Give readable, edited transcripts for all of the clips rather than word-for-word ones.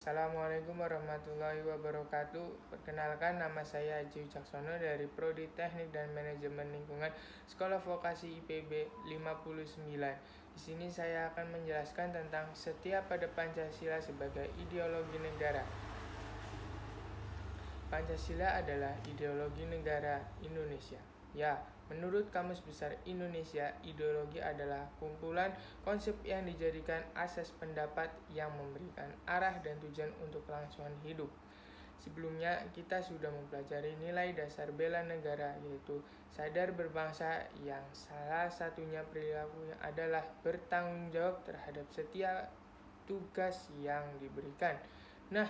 Assalamualaikum warahmatullahi wabarakatuh. Perkenalkan, nama saya Aji Wicaksono dari Prodi Teknik dan Manajemen Lingkungan Sekolah Vokasi IPB 59. Di sini saya akan menjelaskan tentang setia pada Pancasila sebagai ideologi negara. Pancasila adalah ideologi negara Indonesia. Ya, menurut Kamus Besar Indonesia, ideologi adalah kumpulan konsep yang dijadikan asas pendapat yang memberikan arah dan tujuan untuk kelangsungan hidup. Sebelumnya, kita sudah mempelajari nilai dasar bela negara, yaitu sadar berbangsa, yang salah satunya perilakunya adalah bertanggung jawab terhadap setiap tugas yang diberikan. Nah,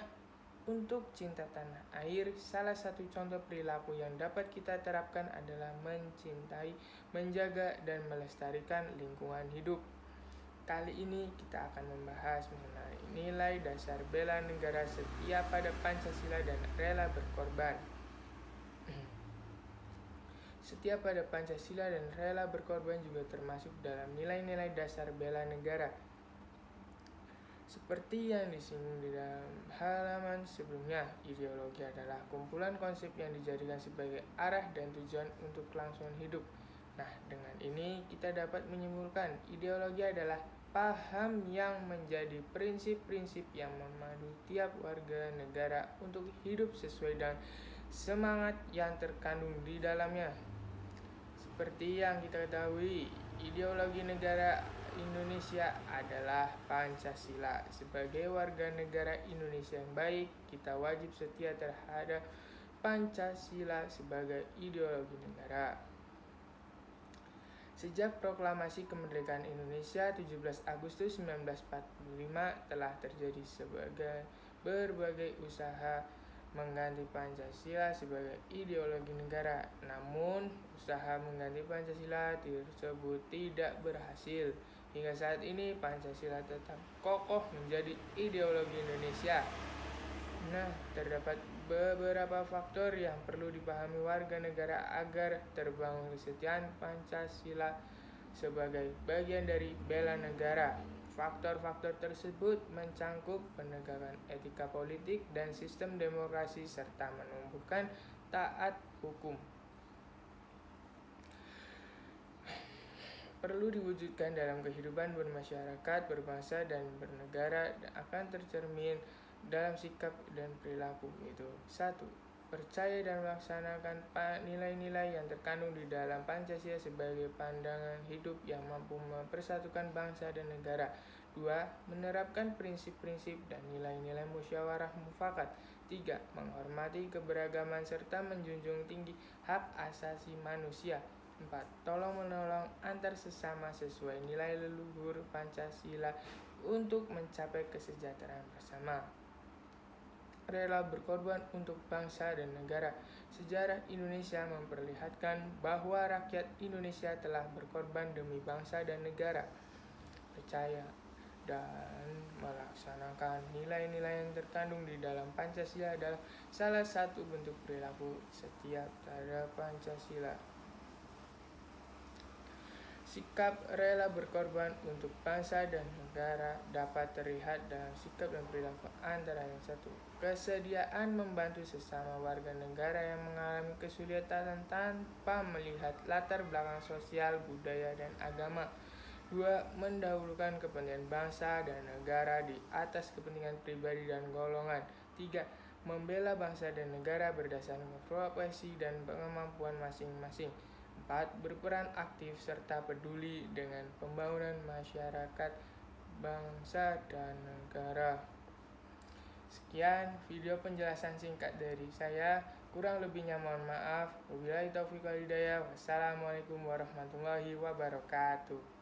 untuk cinta tanah air, salah satu contoh perilaku yang dapat kita terapkan adalah mencintai, menjaga, dan melestarikan lingkungan hidup. Kali ini kita akan membahas mengenai nilai dasar bela negara, setia pada Pancasila, dan rela berkorban. Setia pada Pancasila dan rela berkorban juga termasuk dalam nilai-nilai dasar bela negara. Seperti yang disinggung di dalam halaman sebelumnya, ideologi adalah kumpulan konsep yang dijadikan sebagai arah dan tujuan untuk kelangsungan hidup. Nah, dengan ini kita dapat menyimpulkan ideologi adalah paham yang menjadi prinsip-prinsip yang memandu tiap warga negara untuk hidup sesuai dengan semangat yang terkandung di dalamnya. Seperti yang kita ketahui, ideologi negara Indonesia adalah Pancasila. Sebagai warga negara Indonesia yang baik, kita wajib setia terhadap Pancasila sebagai ideologi negara. Sejak proklamasi kemerdekaan Indonesia 17 Agustus 1945 telah terjadi berbagai usaha mengganti Pancasila sebagai ideologi negara. Namun, usaha mengganti Pancasila tersebut tidak berhasil. Hingga saat ini, Pancasila tetap kokoh menjadi ideologi Indonesia. Nah, terdapat beberapa faktor yang perlu dipahami warga negara agar terbangun kesetiaan Pancasila sebagai bagian dari bela negara. Faktor-faktor tersebut mencangkup penegakan etika politik dan sistem demokrasi serta menumbuhkan taat hukum. Perlu diwujudkan dalam kehidupan bermasyarakat, berbangsa, dan bernegara dan akan tercermin dalam sikap dan perilaku, yaitu 1. Percaya dan melaksanakan nilai-nilai yang terkandung di dalam Pancasila sebagai pandangan hidup yang mampu mempersatukan bangsa dan negara. 2. Menerapkan prinsip-prinsip dan nilai-nilai musyawarah mufakat. 3. Menghormati keberagaman serta menjunjung tinggi hak asasi manusia. 4. Tolong-menolong antar sesama sesuai nilai leluhur Pancasila untuk mencapai kesejahteraan bersama. Rela berkorban untuk bangsa dan negara. Sejarah Indonesia memperlihatkan bahwa rakyat Indonesia telah berkorban demi bangsa dan negara. Percaya dan melaksanakan nilai-nilai yang terkandung di dalam Pancasila adalah salah satu bentuk perilaku setia terhadap Pancasila. Sikap rela berkorban untuk bangsa dan negara dapat terlihat dalam sikap dan perilaku antara lain. 1. Kesediaan membantu sesama warga negara yang mengalami kesulitan tanpa melihat latar belakang sosial, budaya, dan agama. 2. Mendahulukan kepentingan bangsa dan negara di atas kepentingan pribadi dan golongan. 3. Membela bangsa dan negara berdasarkan profesi dan kemampuan masing-masing. 4. Berperan aktif serta peduli dengan pembangunan masyarakat, bangsa, dan negara. Sekian video penjelasan singkat dari saya. Kurang lebihnya mohon maaf. Wabillahi taufiq wal hidayah. Wassalamualaikum warahmatullahi wabarakatuh.